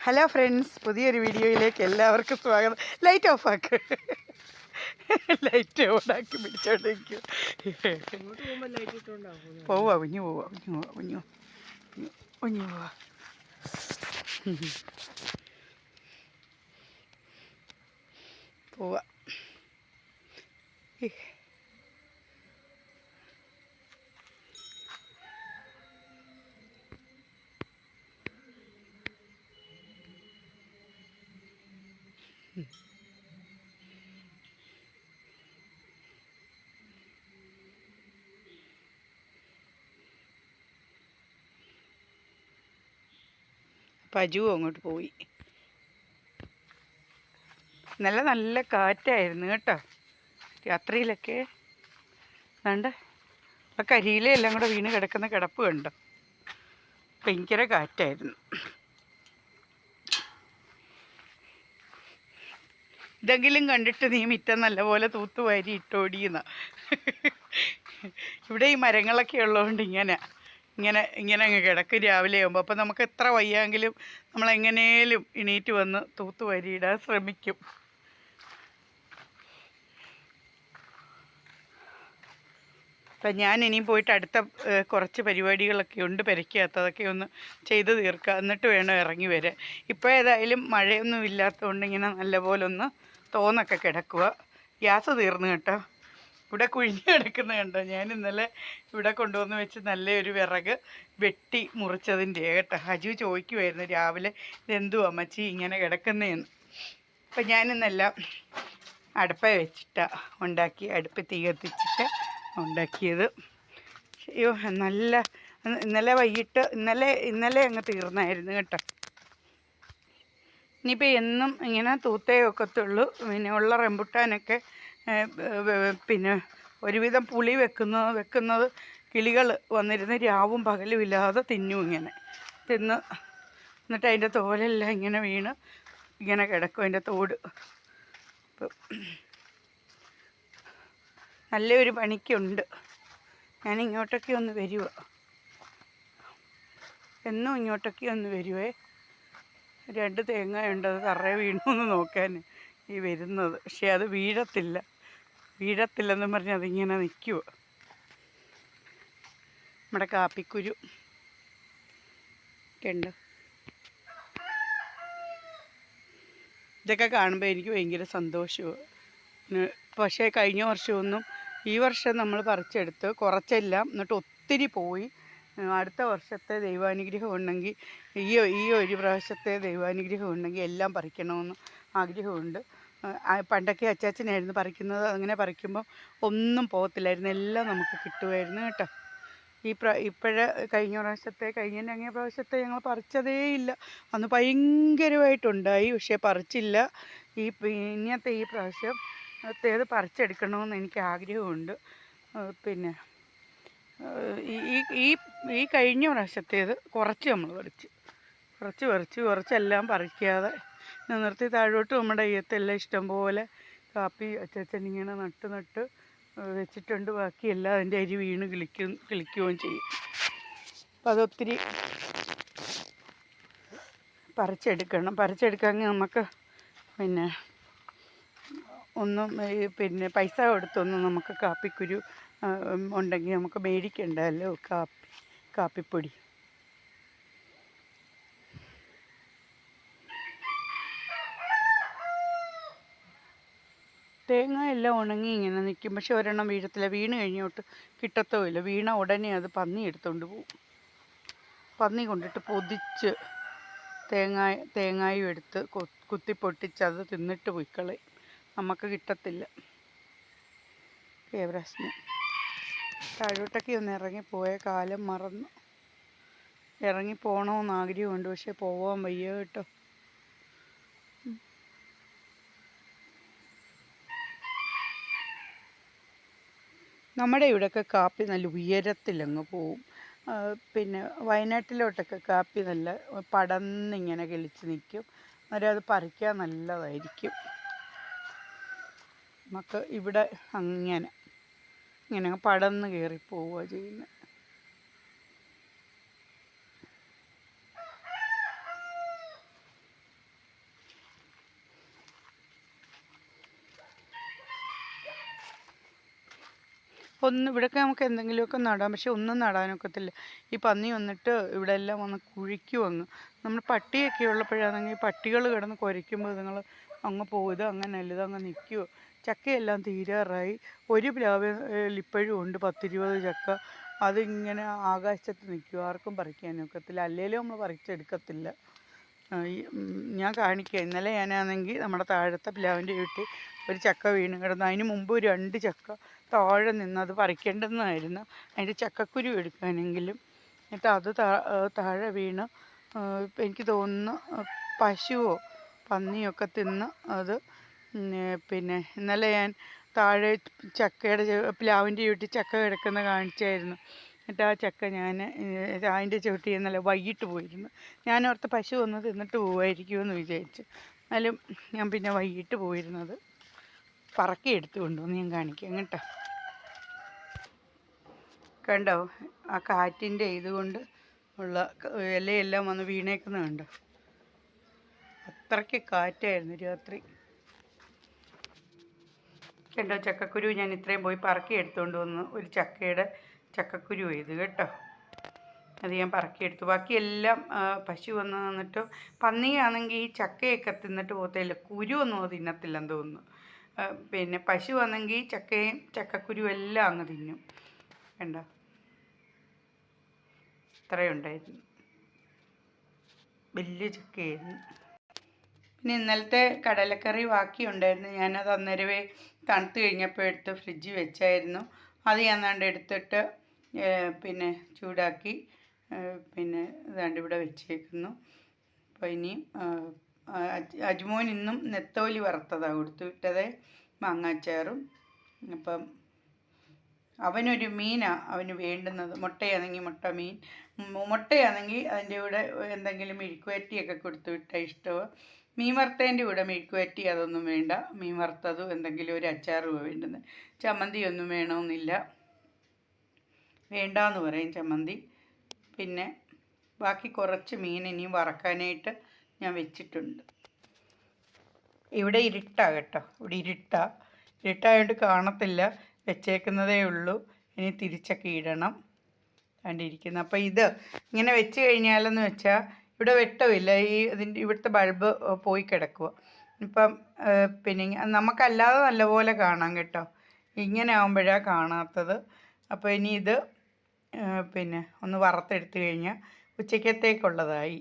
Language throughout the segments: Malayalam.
ഹലോ ഫ്രണ്ട്സ്, പുതിയൊരു വീഡിയോയിലേക്ക് എല്ലാവർക്കും സ്വാഗതം. ലൈറ്റ് ഓഫ് ആക്ക്, ലൈറ്റ് ഓണാക്കി പിടിച്ചോണ്ടിരിക്കും. പോവാ കുഞ്ഞു പോവാ കുഞ്ഞു പോവാ കുഞ്ഞു കുഞ്ഞു പോവാ. പോവാ. പജു അങ്ങോട്ട് പോയി. നല്ല കാറ്റായിരുന്നു കേട്ടോ രാത്രിയിലൊക്കെ. വേണ്ട ആ കരിയിലെല്ലാം കൂടെ വീണ് കിടക്കുന്ന കിടപ്പ് കണ്ടോ. ഭയങ്കര കാറ്റായിരുന്നു. ഇതെങ്കിലും കണ്ടിട്ട് നീ മിറ്റം നല്ലപോലെ തൂത്തുവാരി ഇട്ടോടിയെന്ന. ഇവിടെ ഈ മരങ്ങളൊക്കെ ഉള്ളതുകൊണ്ട് ഇങ്ങനെ ഇങ്ങനെ ഇങ്ങനെ അങ്ങ് കിടക്കും രാവിലെ ആകുമ്പോൾ. അപ്പം നമുക്ക് എത്ര വയ്യാങ്കിലും നമ്മളെങ്ങനേലും എണീറ്റ് വന്ന് തൂത്തുവാരി ഇടാൻ ശ്രമിക്കും. അപ്പം ഞാൻ ഇനിയും പോയിട്ട് അടുത്ത കുറച്ച് പരിപാടികളൊക്കെ ഉണ്ട് പെരയ്ക്കകത്തതൊക്കെ ഒന്ന് ചെയ്ത് തീർക്കുക, എന്നിട്ട് വേണം ഇറങ്ങി വരാൻ. ഇപ്പോൾ ഏതായാലും മഴയൊന്നും ഇല്ലാത്തതുകൊണ്ട് ഇങ്ങനെ നല്ലപോലെ ഒന്ന് തോന്നൊക്കെ കിടക്കുക. ഗ്യാസ് തീർന്നു കേട്ടോ. ഇവിടെ കുഴിഞ്ഞ് കിടക്കുന്ന കണ്ടോ. ഞാൻ ഇന്നലെ ഇവിടെ കൊണ്ടുവന്ന് വെച്ച് നല്ലൊരു വിറക് വെട്ടി മുറിച്ചതിൻ്റെ കേട്ടോ. ഹജു ചോദിക്കുമായിരുന്നു രാവിലെ ഇതെന്തുവാ അമ്മച്ചി ഇങ്ങനെ കിടക്കുന്നതെന്ന്. അപ്പം ഞാനിന്നെല്ലാം അടുപ്പ വെച്ചിട്ടാണ് ഉണ്ടാക്കി, അടുപ്പ് തീ കത്തിച്ചിട്ട് ഉണ്ടാക്കിയത്. അയ്യോ നല്ല ഇന്നലെ വൈകിട്ട് ഇന്നലെ അങ്ങ് തീർന്നായിരുന്നു കേട്ടോ. ഇനിയിപ്പോൾ എന്നും ഇങ്ങനെ തൂത്തേ ഒക്കത്തുള്ളൂ. പിന്നെ ഉള്ള റംബുട്ടാനൊക്കെ പിന്നെ ഒരുവിധം പുളി വെക്കുന്നത് കിളികൾ വന്നിരുന്ന് രാവും പകലും ഇല്ലാതെ തിന്നും. ഇങ്ങനെ തിന്ന് എന്നിട്ട് അതിൻ്റെ തോലെല്ലാം ഇങ്ങനെ വീണ് ഇങ്ങനെ കിടക്കും, അതിൻ്റെ തോട്. നല്ലൊരു പണിക്കുണ്ട്. ഞാൻ ഇങ്ങോട്ടൊക്കെ ഒന്ന് വരുക, എന്നും ഇങ്ങോട്ടൊക്കെ ഒന്ന് വരുവേ. 2 തേങ്ങയുണ്ട്, അത് തറയെ വീണോന്ന് നോക്കാൻ ഈ വരുന്നത്. പക്ഷേ അത് വീഴത്തില്ലെന്നും പറഞ്ഞ് അതിങ്ങനെ നിൽക്കുക. നമ്മുടെ കാപ്പിക്കുരു ഉണ്ട്. ഇതൊക്കെ കാണുമ്പോൾ എനിക്ക് ഭയങ്കര സന്തോഷമാണ്. പക്ഷേ കഴിഞ്ഞ വർഷമൊന്നും, ഈ വർഷം നമ്മൾ പറിച്ചെടുത്ത് കുറച്ചെല്ലാം, എന്നിട്ട് ഒത്തിരി പോയി. അടുത്ത വർഷത്തെ ദൈവാനുഗ്രഹം ഉണ്ടെങ്കിൽ, ഈ ഒരു പ്രാവശ്യത്തെ ദൈവാനുഗ്രഹം ഉണ്ടെങ്കിൽ എല്ലാം പറിക്കണമെന്ന് ആഗ്രഹമുണ്ട്. പണ്ടൊക്കെ അച്ചാച്ചനായിരുന്നു പറിക്കുന്നത്. അങ്ങനെ പറിക്കുമ്പോൾ ഒന്നും പോകത്തില്ലായിരുന്നു, എല്ലാം നമുക്ക് കിട്ടുമായിരുന്നു കേട്ടോ. കഴിഞ്ഞ അങ്ങേ പ്രാവശ്യത്തെ ഞങ്ങൾ പറിച്ചതേ ഇല്ല. അന്ന് ഭയങ്കരമായിട്ടുണ്ടായി, പക്ഷേ പറിച്ചില്ല. ഇനിയത്തെ ഈ പ്രാവശ്യത്തേത് പറിച്ചെടുക്കണമെന്ന് എനിക്ക് ആഗ്രഹമുണ്ട്. പിന്നെ ഈ കഴിഞ്ഞ പ്രാവശ്യത്തേത് കുറച്ച് നമ്മൾ കുറച്ചെല്ലാം പറിക്കാതെ നിർത്തി താഴോട്ട് നമ്മുടെ അയ്യത്തെല്ലാം ഇഷ്ടംപോലെ കാപ്പി അച്ചാച്ചൻ ഇങ്ങനെ നട്ട് വെച്ചിട്ടുണ്ട്. ബാക്കിയെല്ലാം അതിൻ്റെ അരി വീണ് കിളിക്കുകയും ചെയ്യും. അപ്പം അതൊത്തിരി പറിച്ചെടുക്കാമെങ്കിൽ നമുക്ക് പിന്നെ പിന്നെ പൈസ കൊടുത്തൊന്നും നമുക്ക് കാപ്പിക്കുരു ഉണ്ടെങ്കിൽ നമുക്ക് മേടിക്കണ്ടല്ലോ കാപ്പിപ്പൊടി. തേങ്ങ എല്ലാം ഉണങ്ങി ഇങ്ങനെ നിൽക്കും, പക്ഷെ ഒരെണ്ണം വീഴത്തില്ല. വീണ് കഴിഞ്ഞോട്ട് കിട്ടത്തുമില്ല. വീണ ഉടനെ അത് പന്നി എടുത്തുകൊണ്ട് പോകും. പന്നി കൊണ്ടിട്ട് പൊതിച്ച് തേങ്ങായും എടുത്ത് കുത്തിപ്പൊട്ടിച്ചത് തിന്നിട്ട് പൊയ്ക്കളയും. നമുക്ക് കിട്ടത്തില്ല. പ്രശ്നം താഴോട്ടൊക്കെ ഒന്ന് ഇറങ്ങിപ്പോയ കാലം മറന്നു. ഇറങ്ങിപ്പോകണമെന്ന് ആഗ്രഹമുണ്ട്, പക്ഷെ പോകാൻ വയ്യ കേട്ടോ. നമ്മുടെ ഇവിടെയൊക്കെ കാപ്പി നല്ല ഉയരത്തിലങ്ങ് പോവും. പിന്നെ വയനാട്ടിലോട്ടൊക്കെ കാപ്പി നല്ല പടന്നിങ്ങനെ കിളിച്ച് നിൽക്കും. അന്നേരം അത് പറിക്കാൻ നല്ലതായിരിക്കും. നമുക്ക് ഇവിടെ ഇങ്ങനെ പടന്ന് കയറി പോവുക ചെയ്യുന്നത്. ഇവിടെയൊക്കെ നമുക്ക് എന്തെങ്കിലുമൊക്കെ നടാം, പക്ഷെ ഒന്നും നടാനൊക്കത്തില്ല. ഈ പന്നി വന്നിട്ട് ഇവിടെ എല്ലാം വന്ന് കുഴിക്കും അങ്ങ്. നമ്മൾ പട്ടിയൊക്കെ ഉള്ളപ്പോഴാണെങ്കിൽ പട്ടികൾ കിടന്ന് കുരയ്ക്കുമ്പോൾ നിങ്ങൾ അങ്ങ് പോകും. ഇത് അങ്ങനെയല്ല, ഇതങ്ങ് നിൽക്കുമോ. ചക്കയെല്ലാം തീരാറായി. ഒരു പ്ലാവിൽ ഇപ്പോഴും ഉണ്ട് 10-20 ചക്ക. അതിങ്ങനെ ആകാശത്ത് നിൽക്കും, ആർക്കും പറിക്കാനൊക്കത്തില്ല. അല്ലെങ്കിലും നമ്മൾ പറിച്ചെടുക്കത്തില്ല. ഞാൻ കാണിക്കുക. ഇന്നലെ ഞാനാണെങ്കിൽ നമ്മുടെ താഴത്തെ പ്ലാവിൻ്റെ വീട്ടിൽ ഒരു ചക്ക വീണ് കിടന്നു. അതിന് മുമ്പ് 2 ചക്ക താഴെ നിന്ന്, അത് പറിക്കേണ്ടുന്നതായിരുന്നു, അതിൻ്റെ ചക്കക്കുരു എടുക്കാനെങ്കിലും. എന്നിട്ട് അത് താഴെ വീണ് എനിക്ക് തോന്നുന്നു പശുവോ പന്നിയൊക്കെ തിന്ന് അത്. പിന്നെ ഇന്നലെ ഞാൻ താഴെ ചക്കയുടെ പ്ലാവിൻ്റെ ചുവട്ടിൽ ചക്ക കിടക്കുന്ന കാണിച്ചായിരുന്നു. എന്നിട്ട് ആ ചക്ക ഞാൻ അതിൻ്റെ ചുവട്ടിൽ ഇന്നലെ വൈകിട്ട് പോയിരുന്നു. ഞാനോർത്ത് പശു ഒന്ന് തിന്നിട്ട് പോകുമായിരിക്കുമെന്ന് വിചാരിച്ചു. എന്നാലും ഞാൻ പിന്നെ വൈകിട്ട് പോയിരുന്നത് പറക്കി എടുത്തു കൊണ്ടുവന്ന് ഞാൻ കാണിക്കാം കേട്ടോ. കണ്ടോ, ആ കാറ്റിൻ്റെ ഇതുകൊണ്ട് ഉള്ള ഇലയെല്ലാം വന്ന് വീണേക്കുന്നത് കണ്ടോ. അത്രയ്ക്ക് കാറ്റായിരുന്നു രാത്രി. കണ്ടോ, ചക്കക്കുരു ഞാൻ ഇത്രയും പോയി പറക്കി എടുത്തുകൊണ്ട് വന്ന് ഒരു ചക്കയുടെ ചക്കക്കുരു ഇത് കേട്ടോ. അത് ഞാൻ പറക്കിയെടുത്തു. ബാക്കിയെല്ലാം പശു വന്ന് നിന്നിട്ട്, പന്നിയാണെങ്കിൽ ഈ ചക്കയൊക്കെ തിന്നിട്ട് പോകത്തില്ല, കുരു ഒന്നും അത് തിന്നത്തില്ലെന്ന് തോന്നുന്നു. പിന്നെ പശു വന്നെങ്കിൽ ചക്കയും ചക്കക്കുരു എല്ലാം അങ്ങ് തിന്നും. കണ്ടോ, ഇത്രയുണ്ടായിരുന്നു, വലിയ ചക്കയായിരുന്നു. പിന്നെ ഇന്നലത്തെ കടലക്കറി ബാക്കിയുണ്ടായിരുന്നു. ഞാനത് അന്നേരമേ തണുത്ത് കഴിഞ്ഞപ്പോൾ എടുത്ത് ഫ്രിഡ്ജിൽ വെച്ചായിരുന്നു. അത് ഞാൻ ദാണ്ട് എടുത്തിട്ട് പിന്നെ ചൂടാക്കി പിന്നെ ദാണ്ട് ഇവിടെ വെച്ചേക്കുന്നു. അപ്പോൾ ഇനിയും അജ്മോൻ ഇന്നും നെത്തോലി വറുത്തതാണ് കൊടുത്തു വിട്ടത്, മാങ്ങാച്ചാറും. അപ്പം അവനൊരു മീനാണ് അവന് വേണ്ടുന്നത്. മുട്ടയാണെങ്കിൽ മുട്ട മീൻ, മുട്ടയാണെങ്കിൽ അതിൻ്റെ കൂടെ എന്തെങ്കിലും മെഴുക്കുവരട്ടിയൊക്കെ കൊടുത്തു വിട്ടാൽ ഇഷ്ടമാണ്. മീൻ വറുത്തതിൻ്റെ കൂടെ മെഴുക്കുവരട്ടി അതൊന്നും വേണ്ട. മീൻ വറുത്തതും എന്തെങ്കിലും ഒരു അച്ചാറുമാണ് വേണ്ടുന്നത്. ചമ്മന്തി ഒന്നും വേണമെന്നില്ല, വേണ്ടാന്ന് പറയും ചമ്മന്തി. പിന്നെ ബാക്കി കുറച്ച് മീൻ ഇനിയും വറക്കാനായിട്ട് ഞാൻ വെച്ചിട്ടുണ്ട്. ഇവിടെ ഇരുട്ടാണ് കേട്ടോ, ഇവിടെ ഇരുട്ടായതുകൊണ്ട് കാണത്തില്ല, വെച്ചേക്കുന്നതേ ഉള്ളൂ. ഇനി തിരിച്ചൊക്കെ ഇടണം കണ്ടിരിക്കുന്നത്. അപ്പോൾ ഇത് ഇങ്ങനെ വെച്ച് കഴിഞ്ഞാലെന്ന് വെച്ചാൽ ഇവിടെ വെട്ടമില്ല, ഇവിടുത്തെ ബൾബ് പോയി കിടക്കുക. ഇപ്പം പിന്നെ നമുക്കല്ലാതെ നല്ലപോലെ കാണാം കേട്ടോ, ഇങ്ങനെ ആകുമ്പോഴാണ് കാണാത്തത്. അപ്പോൾ ഇനി ഇത് പിന്നെ ഒന്ന് വറുത്തെടുത്ത് കഴിഞ്ഞാൽ ഉച്ചക്കത്തേക്കുള്ളതായി.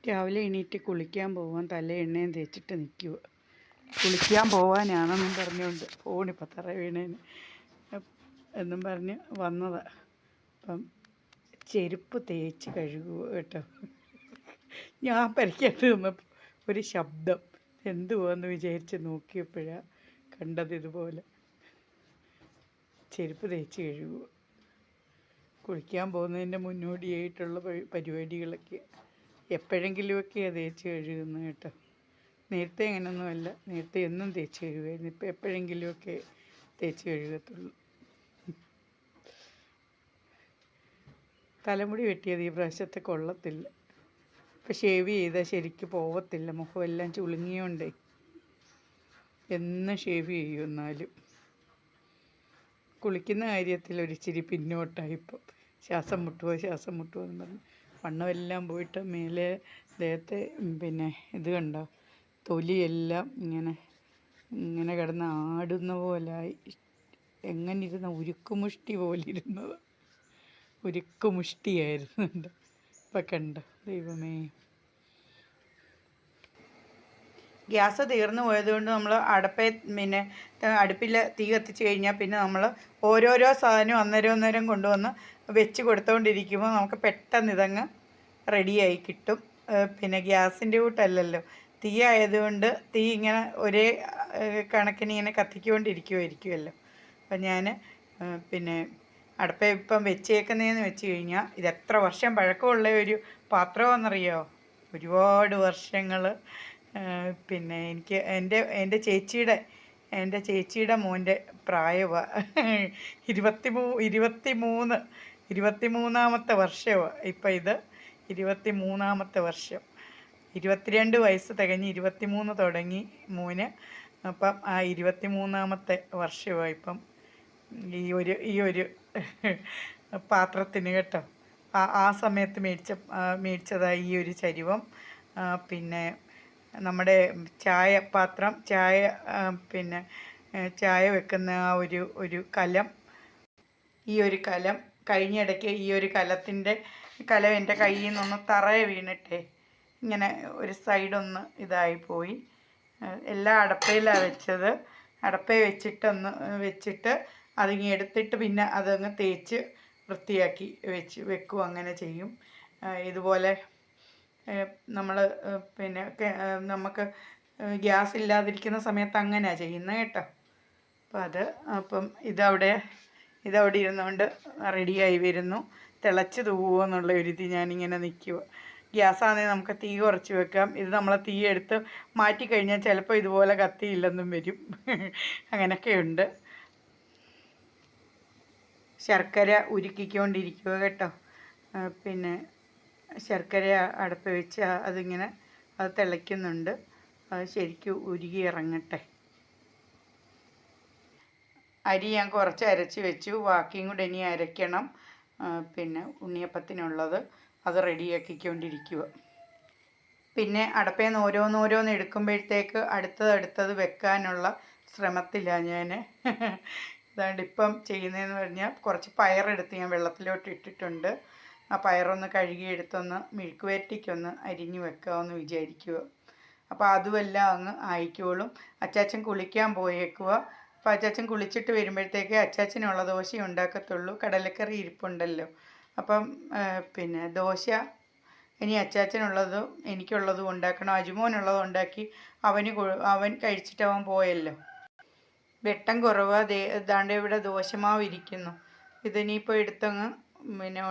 രാവിലെ എണീറ്റ് കുളിക്കാൻ പോകാൻ തല എണ്ണയും തേച്ചിട്ട് നിൽക്കുക. കുളിക്കാൻ പോകാനാണെന്നും പറഞ്ഞുകൊണ്ട് ഫോണിപ്പോൾ തറ വീണേന് എന്നും പറഞ്ഞ് വന്നതാണ്. അപ്പം ചെരുപ്പ് തേച്ച് കഴുകുക കേട്ടോ. ഞാൻ പരിക്കകത്ത് നിന്നപ്പോൾ ഒരു ശബ്ദം, എന്തുവാന്ന് വിചാരിച്ച് നോക്കിയപ്പോഴാണ് കണ്ടത് ഇതുപോലെ. ചെരുപ്പ് തേച്ച് കഴുകുക കുളിക്കാൻ പോകുന്നതിൻ്റെ മുന്നോടിയായിട്ടുള്ള പരിപാടികളൊക്കെ. എപ്പോഴെങ്കിലുമൊക്കെയാണ് തേച്ച് കഴുകുന്നത് കേട്ടോ. നേരത്തെ അങ്ങനെയൊന്നുമല്ല, നേരത്തെ എന്നും തേച്ച് കഴുകുമായിരുന്നു. ഇപ്പോൾ എപ്പോഴെങ്കിലുമൊക്കെ തേച്ച് കഴുകത്തുള്ളൂ. തലമുടി വെട്ടിയത് ഈ പ്രാവശ്യത്തെ കൊള്ളത്തില്ല. ഇപ്പം ഷേവ് ചെയ്താൽ ശരിക്ക് പോവത്തില്ല, മുഖമെല്ലാം ചുളുങ്ങിയോണ്ടേ എന്നും ഷേവ് ചെയ്യും. എന്നാലും കുളിക്കുന്ന കാര്യത്തിൽ ഒരിച്ചിരി പിന്നോട്ടായി ഇപ്പം. ശ്വാസം മുട്ടുമോ എന്ന് പറഞ്ഞ് വണ്ണമെല്ലാം പോയിട്ട് മേലെ ദേഹത്തെ പിന്നെ ഇത് കണ്ടോ, തൊലിയെല്ലാം ഇങ്ങനെ കിടന്ന് ആടുന്ന പോലായി. എങ്ങനെ ഇരുന്ന ഉരുക്കുമുഷ്ടി പോലെ ഇരുന്നത്, ഉരുക്കുമുഷ്ടിയായിരുന്നു. ഇപ്പം കണ്ടോ, ദൈവമേ. ഗ്യാസ് തീർന്നു പോയതുകൊണ്ട് നമ്മൾ അടുപ്പിൽ തീ കത്തിച്ച് കഴിഞ്ഞാൽ പിന്നെ നമ്മൾ ഓരോരോ സാധനവും അന്നേരം കൊണ്ടുവന്ന് വെച്ച് കൊടുത്തുകൊണ്ടിരിക്കുമ്പോൾ നമുക്ക് പെട്ടെന്ന് ഇതങ്ങ് റെഡിയായി കിട്ടും. പിന്നെ ഗ്യാസിൻ്റെ കൂട്ടല്ലല്ലോ, തീ ആയതുകൊണ്ട് തീ ഇങ്ങനെ ഒരേ കണക്കിന് ഇങ്ങനെ കത്തിക്കൊണ്ടിരിക്കുമായിരിക്കുമല്ലോ. അപ്പം ഞാൻ പിന്നെ ഇപ്പം വെച്ചേക്കുന്നതെന്ന് വെച്ച് കഴിഞ്ഞാൽ ഇത് എത്ര വർഷം പഴക്കമുള്ള ഒരു പാത്രമാണെന്നറിയോ, ഒരുപാട് വർഷങ്ങൾ. പിന്നെ എനിക്ക് എൻ്റെ ചേച്ചിയുടെ മോൻ്റെ പ്രായമാണ്. 23-ാമത്തെ വർഷമാണ് ഇപ്പം ഇത്, 23-ാമത്തെ വർഷം. 22 വയസ്സ് തികഞ്ഞ് 23 തുടങ്ങി മോന്. അപ്പം ആ 23ാമത്തെ വർഷമായി ഇപ്പം ഈ ഒരു പാത്രത്തിന് കേട്ടോ. ആ സമയത്ത് മേടിച്ചതായി ഈ ഒരു ചരുവം. പിന്നെ നമ്മുടെ പിന്നെ ചായ വെക്കുന്ന ആ ഒരു കലം. ഈ ഒരു കലം കഴിഞ്ഞിടയ്ക്ക് ഈ ഒരു കലം എൻ്റെ കയ്യിൽ നിന്നൊന്ന് തറയെ വീണിട്ടേ ഇങ്ങനെ ഒരു സൈഡൊന്ന് ഇതായിപ്പോയി. എല്ലാം അടപ്പയിലാണ് വെച്ചത്. അടപ്പയിൽ വെച്ചിട്ട് അതിങ്ങ് എടുത്തിട്ട് പിന്നെ അതങ്ങ് തേച്ച് വൃത്തിയാക്കി വെക്കും. അങ്ങനെ ചെയ്യും. ഇതുപോലെ നമ്മൾ പിന്നെ നമുക്ക് ഗ്യാസ് ഇല്ലാതിരിക്കുന്ന സമയത്ത് അങ്ങനെയാണ് ചെയ്യുന്നത് കേട്ടോ. അപ്പം ഇതവിടെ ഇരുന്നുകൊണ്ട് റെഡിയായി വരുന്നു. തിളച്ച് തൂവുമോ എന്നുള്ള ഒരു ഞാനിങ്ങനെ നിൽക്കുക. ഗ്യാസാണെങ്കിൽ നമുക്ക് തീ കുറച്ച് വെക്കാം. ഇത് നമ്മൾ തീ എടുത്ത് മാറ്റിക്കഴിഞ്ഞാൽ ചിലപ്പോൾ ഇതുപോലെ കത്തിയില്ലെന്നും വരും. അങ്ങനെയൊക്കെയുണ്ട്. ശർക്കര ഉരുക്കിക്കൊണ്ടിരിക്കുക കേട്ടോ. പിന്നെ ശർക്കര അടുപ്പ് വെച്ച് അത് തിളയ്ക്കുന്നുണ്ട്. അത് ശരിക്കും ഉരുകി ഇറങ്ങട്ടെ. അരി ഞാൻ കുറച്ച് അരച്ച് വെച്ചു. ബാക്കിയും കൂടെ ഇനി അരയ്ക്കണം. പിന്നെ ഉണ്ണിയപ്പത്തിനുള്ളത് അത് റെഡിയാക്കിക്കൊണ്ടിരിക്കുക. പിന്നെ അടപ്പയിൽ നിന്ന് ഓരോന്നോരോന്ന് എടുക്കുമ്പോഴത്തേക്ക് അടുത്തത് വെക്കാനുള്ള ശ്രമത്തിലാണ് ഞാൻ. ഇതാണ്ട് ഇപ്പം ചെയ്യുന്നതെന്ന് പറഞ്ഞാൽ കുറച്ച് പയറെടുത്ത് ഞാൻ വെള്ളത്തിലോട്ട് ഇട്ടിട്ടുണ്ട്. ആ പയറൊന്ന് കഴുകിയെടുത്തൊന്ന് മെഴുക്ക് വരട്ടിക്കൊന്ന് അരിഞ്ഞ് വെക്കാമെന്ന് വിചാരിക്കുക. അപ്പോൾ അതുമെല്ലാം അങ്ങ് ആയിക്കോളും. അച്ചാച്ചൻ കുളിക്കാൻ പോയേക്കുക. അപ്പോൾ അച്ചാച്ചൻ കുളിച്ചിട്ട് വരുമ്പോഴത്തേക്ക് അച്ചാച്ചനുള്ള ദോശ ഉണ്ടാക്കത്തുള്ളൂ. കടലക്കറി ഇരിപ്പുണ്ടല്ലോ. അപ്പം പിന്നെ ദോശ ഇനി അച്ചാച്ചനുള്ളതും എനിക്കുള്ളതും ഉണ്ടാക്കണം. അജുമോനുള്ളത് ഉണ്ടാക്കി അവൻ കഴിച്ചിട്ട് അവൻ പോയല്ലോ. വെട്ടം കുറവ്. ദാണ്ട് ഇവിടെ ദോശമാവ് ഇരിക്കുന്നു. ഇതിനിപ്പോൾ എടുത്തങ്ങ് പിന്നെ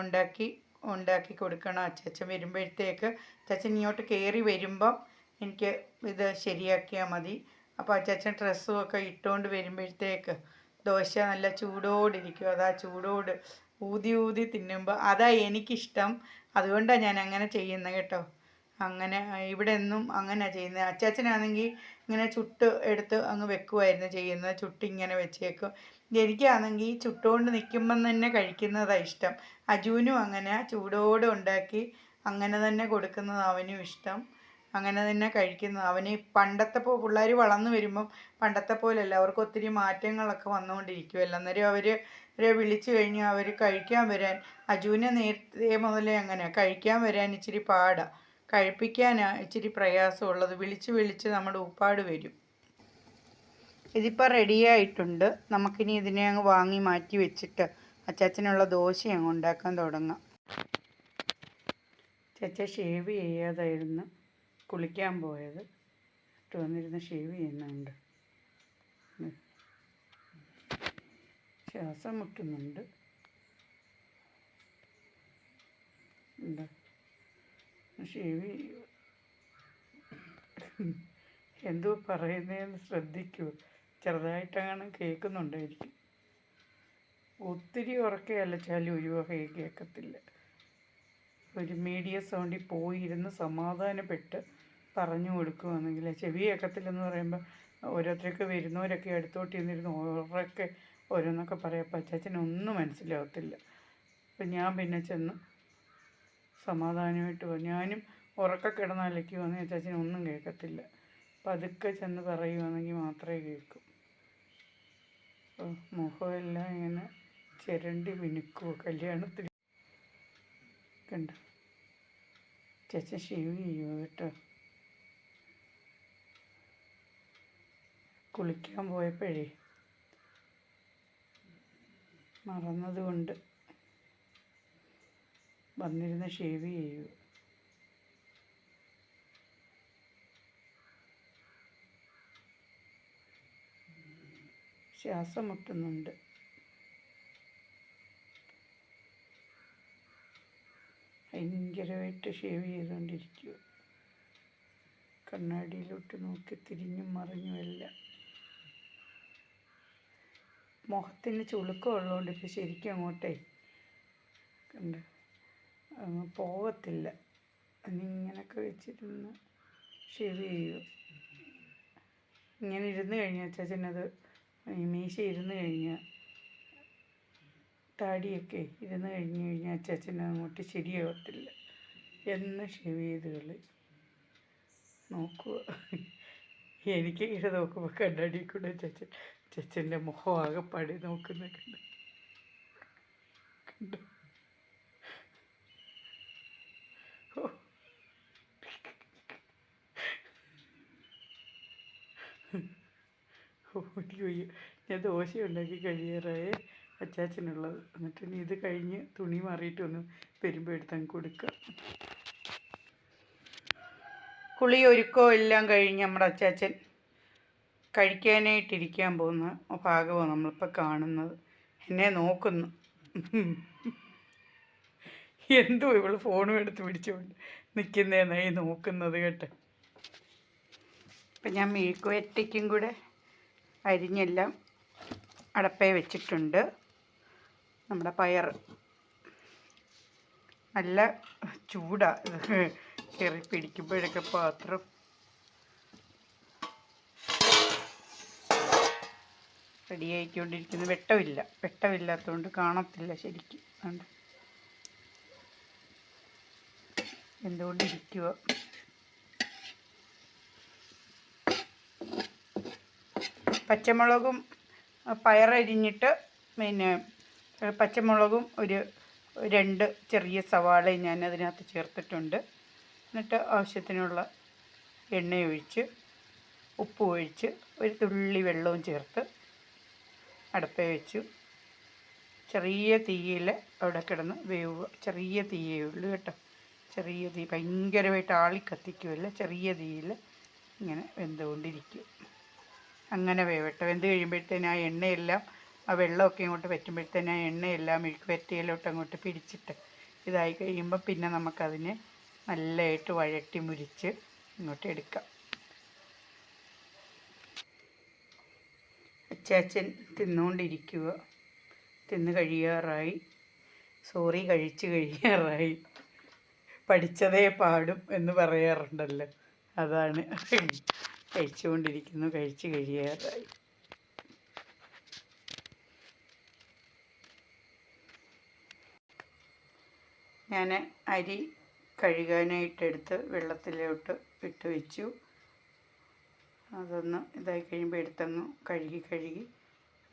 ഉണ്ടാക്കി കൊടുക്കണം അച്ചാച്ചൻ വരുമ്പോഴത്തേക്ക്. അച്ചാച്ചൻ ഇങ്ങോട്ട് കയറി വരുമ്പം എനിക്ക് ഇത് ശരിയാക്കിയാൽ മതി. അപ്പോൾ അച്ചാച്ചൻ ഡ്രസ്സും ഒക്കെ ഇട്ടുകൊണ്ട് വരുമ്പോഴത്തേക്ക് ദോശ നല്ല ചൂടോടിരിക്കും. അതാ ചൂടോട് ഊതി തിന്നുമ്പോൾ അതാ എനിക്കിഷ്ടം. അതുകൊണ്ടാണ് ഞാൻ അങ്ങനെ ചെയ്യുന്നത് കേട്ടോ. അങ്ങനെ ഇവിടെ എന്നും അങ്ങനെയാണ് ചെയ്യുന്നത്. അച്ചാച്ചനാണെങ്കിൽ ഇങ്ങനെ ചുട്ട് എടുത്ത് അങ്ങ് വെക്കുമായിരുന്നു ചെയ്യുന്നത്. ചുട്ടിങ്ങനെ വെച്ചേക്കും. എനിക്കാണെങ്കിൽ ചുട്ടുകൊണ്ട് നിൽക്കുമ്പം തന്നെ കഴിക്കുന്നതാണ് ഇഷ്ടം. അജുവിനും അങ്ങനെ ചൂടോടെ ഉണ്ടാക്കി അങ്ങനെ തന്നെ കൊടുക്കുന്നത് അവനും ഇഷ്ടം. അങ്ങനെ തന്നെ കഴിക്കുന്നത്. അവന് പണ്ടത്തെ പിള്ളേർ വളർന്നു വരുമ്പം പണ്ടത്തെ പോലെയല്ല. അവർക്ക് ഒത്തിരി മാറ്റങ്ങളൊക്കെ വന്നുകൊണ്ടിരിക്കുമല്ലോ. അന്നേരം അവരെ വിളിച്ചു കഴിഞ്ഞാൽ അവർ കഴിക്കാൻ വരാൻ, അജുവിനെ നേരത്തെ മുതലേ അങ്ങനെ കഴിക്കാൻ വരാൻ ഇച്ചിരി പാടാണ്. കഴിപ്പിക്കാനാണ് ഇച്ചിരി പ്രയാസമുള്ളത്. വിളിച്ച് നമ്മുടെ ഉപ്പാട് വരും. ഇതിപ്പോൾ റെഡിയായിട്ടുണ്ട്. നമുക്കിനി ഇതിനെ അങ്ങ് വാങ്ങി മാറ്റി വെച്ചിട്ട് അച്ചാച്ചനുള്ള ദോശ അങ്ങ് ഉണ്ടാക്കാൻ തുടങ്ങാം. ചച്ച ഷേവ് ചെയ്യാതായിരുന്നു കുളിക്കാൻ പോയത്. ഇട്ട് വന്നിരുന്ന് ഷേവ് ചെയ്യുന്നുണ്ട്. ശ്വാസം മുട്ടുന്നുണ്ട്. എന്താ ഷേവ് ചെയ്യുക. എന്തോ പറയുന്നതെന്ന് ശ്രദ്ധിക്കൂ. ചെറുതായിട്ടങ്ങനെ കേൾക്കുന്നുണ്ടായിരിക്കും. ഒത്തിരി ഉറക്കെ അലച്ചാലും ഒരു വകയെ കേൾക്കത്തില്ല. ഒരു മീഡിയം സൗണ്ടിൽ പോയിരുന്ന് സമാധാനപ്പെട്ട് പറഞ്ഞു കൊടുക്കുകയാണെങ്കിൽ ചെവി കേൾക്കത്തില്ലെന്ന് പറയുമ്പോൾ ഓരോരുത്തർക്ക് വരുന്നവരൊക്കെ അടുത്തോട്ട് ഇരുന്നിരുന്ന് ഉറക്കെ ഓരോന്നൊക്കെ പറയാം. അപ്പം അച്ചാച്ചനൊന്നും മനസ്സിലാകത്തില്ല. അപ്പം ഞാൻ പിന്നെ ചെന്ന് സമാധാനമായിട്ട് ഞാനും ഉറക്കെ കിടന്ന് അലയ്ക്കുവാണെങ്കിൽ അച്ചാച്ചനൊന്നും കേൾക്കത്തില്ല. പതുക്കെ ചെന്ന് പറയുവാണെങ്കിൽ മാത്രമേ കേൾക്കൂ. മുഖമെല്ലാം ഇങ്ങനെ ചിരണ്ടി മിനുക്കുമോ കല്യാണത്തിന്. കണ്ട ചേച്ചൻ ഷേവ് ചെയ്യുമോ കേട്ടോ. കുളിക്കാൻ പോയപ്പോഴേ മറന്നതുകൊണ്ട് വന്നിരുന്ന് ഷേവ് ചെയ്യുക. ശ്വാസം മുട്ടുന്നുണ്ട്. ഭയങ്കരമായിട്ട് ഷേവ് ചെയ്തുകൊണ്ടിരിക്കുക. കണ്ണാടിയിലോട്ട് നോക്കി തിരിഞ്ഞും മറിഞ്ഞുമല്ല. മുഖത്തിന് ചുളുക്കമുള്ളതുകൊണ്ട് ഇപ്പോൾ ശരിക്കും അങ്ങോട്ടേ കണ്ട് പോകത്തില്ല. ഇങ്ങനെയൊക്കെ വെച്ചിരുന്ന് ഷേവ് ചെയ്യുക. ഇങ്ങനെ ഇരുന്ന് കഴിഞ്ഞാൽ അച്ചാച്ചനത് മീശ ഇരുന്ന് കഴിഞ്ഞാൽ താടിയൊക്കെ ഇരുന്ന് കഴിഞ്ഞാൽ അച്ചാച്ചന് അങ്ങോട്ട് ശരിയാവത്തില്ല. എന്ന് ഷേവ് ചെയ്ത് കളി നോക്കുക. എനിക്ക് ഇങ്ങനെ നോക്കുമ്പോൾ കണ്ണാടി കൂടെ അച്ചാച്ചൻ്റെ മുഖം ആകെപ്പാടി നോക്കുന്ന കണ്ടു. എനിക്ക് ഞാൻ ദോശ ഉണ്ടാക്കി കഴിയാറായേ അച്ചാച്ചനുള്ളത്. എന്നിട്ട് ഇനി ഇത് കഴിഞ്ഞ് തുണി മാറിയിട്ടൊന്ന് വരുമ്പോൾ എടുത്തങ്ങ് കൊടുക്കുക. കുളി ഒരുക്കോ എല്ലാം കഴിഞ്ഞ് നമ്മുടെ അച്ചാച്ചൻ കഴിക്കാനായിട്ടിരിക്കാൻ പോകുന്ന ഭാഗമാണ് നമ്മളിപ്പോൾ കാണുന്നത്. എന്നെ നോക്കുന്നു. എന്തോ ഇവൾ ഫോണും എടുത്ത് പിടിച്ചുകൊണ്ട് നിൽക്കുന്നതെന്നായി നോക്കുന്നത് കേട്ടോ. ഇപ്പം ഞാൻ മെഴുക്കുവരട്ടിക്കും കൂടെ അരിഞ്ഞെല്ലാം അടപ്പേ വെച്ചിട്ടുണ്ട്. നമ്മുടെ പയർ നല്ല ചൂടാണ്, കയറി പിടിക്കുമ്പോഴൊക്കെ പാത്രം. റെഡിയായിക്കൊണ്ടിരിക്കുന്നു. വെട്ടമില്ലാത്തതുകൊണ്ട് കാണത്തില്ല ശരിക്കും. അതുകൊണ്ട് എന്തുകൊണ്ടിരിക്കുക. പച്ചമുളകും പയറരിഞ്ഞിട്ട് പിന്നെ പച്ചമുളകും ഒരു 2 ചെറിയ സവാളയും ഞാൻ അതിനകത്ത് ചേർത്തിട്ടുണ്ട്. എന്നിട്ട് ആവശ്യത്തിനുള്ള എണ്ണയൊഴിച്ച് ഉപ്പ് ഒഴിച്ച് ഒരു തുള്ളി വെള്ളവും ചേർത്ത് അടുപ്പേ വെച്ചു. ചെറിയ തീയിൽ അവിടെ കിടന്ന് വേവുക. ചെറിയ തീയേ ഉള്ളൂ കേട്ടോ. ചെറിയ തീ, ഭയങ്കരമായിട്ട് ആളിക്കത്തിക്കുമല്ല, ചെറിയ തീയിൽ ഇങ്ങനെ വെന്തുകൊണ്ടിരിക്കും. അങ്ങനെ വേവട്ടെ. വെന്ത് കഴിയുമ്പോഴത്തേന് ആ എണ്ണയെല്ലാം, ആ വെള്ളമൊക്കെ ഇങ്ങോട്ട് പറ്റുമ്പോഴത്തേന് ആ എണ്ണയെല്ലാം മെഴുക്ക് വരട്ടിയിലോട്ട് അങ്ങോട്ട് പിടിച്ചിട്ട് ഇതായി കഴിയുമ്പോൾ പിന്നെ നമുക്കതിനെ നല്ലതായിട്ട് വഴട്ടി മുരിച്ച് ഇങ്ങോട്ട് എടുക്കാം. അച്ചാച്ചൻ തിന്നുകൊണ്ടിരിക്കുക. തിന്ന് കഴിയാറായി. കഴിച്ച് കഴിയാറായി. പഠിച്ചതേ പാടും എന്ന് പറയാറുണ്ടല്ലോ, അതാണ്. കഴിച്ചുകൊണ്ടിരിക്കുന്നു. കഴിച്ച് കഴിയാറായി. ഞാൻ അരി കഴുകാനായിട്ടെടുത്ത് വെള്ളത്തിലോട്ട് ഇട്ട് വെച്ചു. അതൊന്ന് ഇതായി കഴിയുമ്പോൾ എടുത്തങ്ങ് കഴുകി